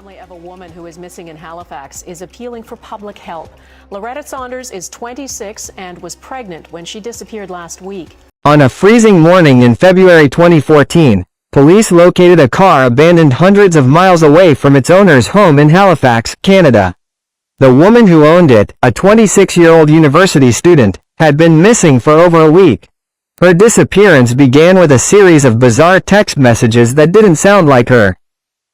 family of a woman who is missing in Halifax is appealing for public help. Loretta Saunders is 26 and was pregnant when she disappeared last week. On a freezing morning in February 2014, police located a car abandoned hundreds of miles away from its owner's home in Halifax, Canada. The woman who owned it, a 26-year-old university student, had been missing for over a week. Her disappearance began with a series of bizarre text messages that didn't sound like her.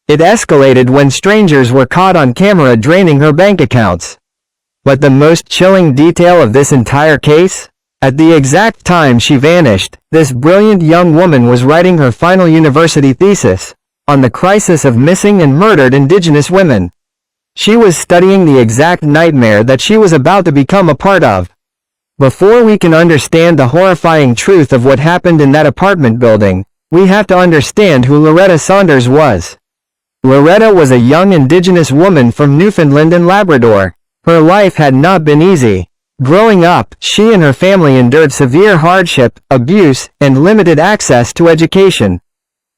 It escalated when strangers were caught on camera draining her bank accounts. But the most chilling detail of this entire case? At the exact time she vanished, this brilliant young woman was writing her final university thesis on the crisis of missing and murdered Indigenous women. She was studying the exact nightmare that she was about to become a part of. Before we can understand the horrifying truth of what happened in that apartment building, we have to understand who Loretta Saunders was. Loretta was a young Indigenous woman from Newfoundland and Labrador. Her life had not been easy. Growing up, she and her family endured severe hardship, abuse, and limited access to education.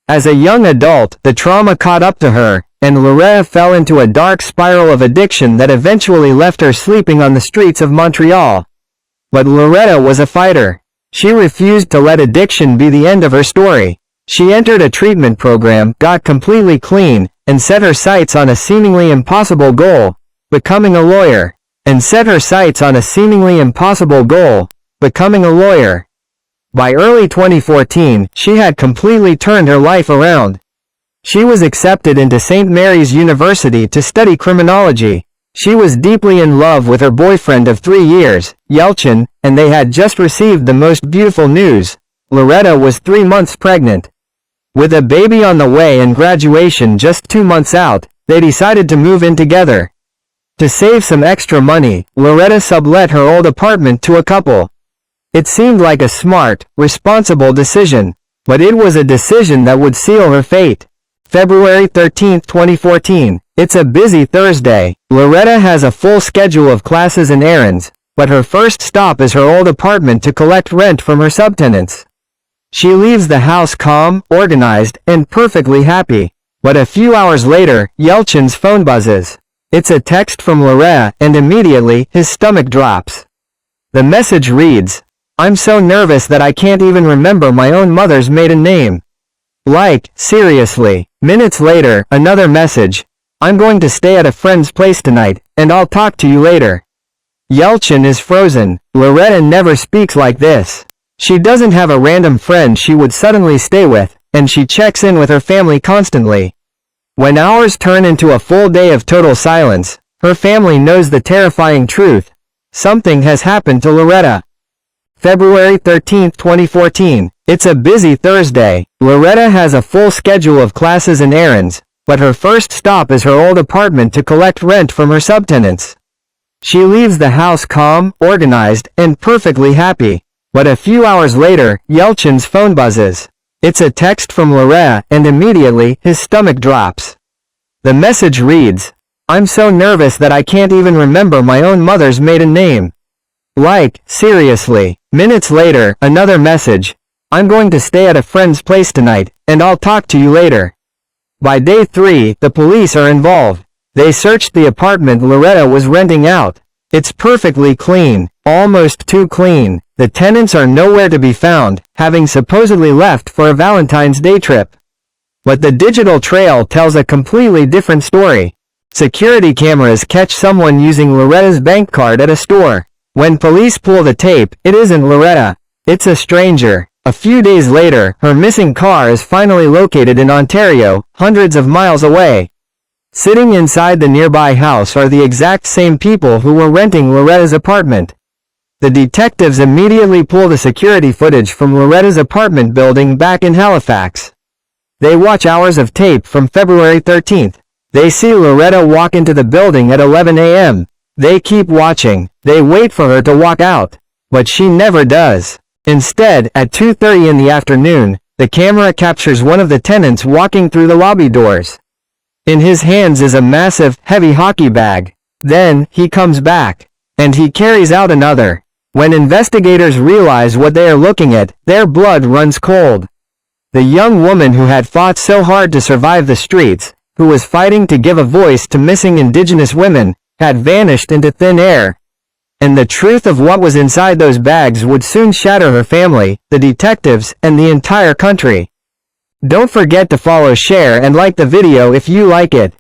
As a young adult, the trauma caught up to her, and Loretta fell into a dark spiral of addiction that eventually left her sleeping on the streets of Montreal. But Loretta was a fighter. She refused to let addiction be the end of her story. She entered a treatment program, got completely clean, and set her sights on a seemingly impossible goal, becoming a lawyer. By early 2014, she had completely turned her life around. She was accepted into St. Mary's University to study criminology. She was deeply in love with her boyfriend of 3 years, Yelchin, and they had just received the most beautiful news. Loretta was 3 months pregnant. With a baby on the way and graduation just 2 months out, they decided to move in together. To save some extra money, Loretta sublet her old apartment to a couple. It seemed like a smart, responsible decision, but it was a decision that would seal her fate. February 13, 2014. It's a busy Thursday. Loretta has a full schedule of classes and errands, but her first stop is her old apartment to collect rent from her subtenants. She leaves the house calm, organized, and perfectly happy. But a few hours later, Yelchin's phone buzzes. It's a text from Loretta, and immediately, his stomach drops. The message reads, "I'm so nervous that I can't even remember my own mother's maiden name." Like, seriously. Minutes later, another message. "I'm going to stay at a friend's place tonight, and I'll talk to you later." Yelchin is frozen. Loretta never speaks like this. She doesn't have a random friend she would suddenly stay with, and she checks in with her family constantly. When hours turn into a full day of total silence, her family knows the terrifying truth. Something has happened to Loretta. February 13, 2014. It's a busy Thursday. Loretta has a full schedule of classes and errands, but her first stop is her old apartment to collect rent from her subtenants. She leaves the house calm, organized, and perfectly happy. But a few hours later, Yelchin's phone buzzes. It's a text from Loretta, and immediately, his stomach drops. The message reads, "I'm so nervous that I can't even remember my own mother's maiden name." Like, seriously. Minutes later, another message. "I'm going to stay at a friend's place tonight, and I'll talk to you later." By day 3, the police are involved. They searched the apartment Loretta was renting out. It's perfectly clean, almost too clean. The tenants are nowhere to be found, having supposedly left for a Valentine's Day trip. But the digital trail tells a completely different story. Security cameras catch someone using Loretta's bank card at a store. When police pull the tape, it isn't Loretta. It's a stranger. A few days later, her missing car is finally located in Ontario, hundreds of miles away. Sitting inside the nearby house are the exact same people who were renting Loretta's apartment. The detectives immediately pull the security footage from Loretta's apartment building back in Halifax. They watch hours of tape from February 13th. They see Loretta walk into the building at 11 a.m. They keep watching. They wait for her to walk out. But she never does. Instead, at 2:30 in the afternoon, the camera captures one of the tenants walking through the lobby doors. In his hands is a massive, heavy hockey bag. Then, he comes back. And he carries out another. When investigators realize what they are looking at, their blood runs cold. The young woman who had fought so hard to survive the streets, who was fighting to give a voice to missing Indigenous women, had vanished into thin air. And the truth of what was inside those bags would soon shatter her family, the detectives, and the entire country. Don't forget to follow, share, and like the video if you like it.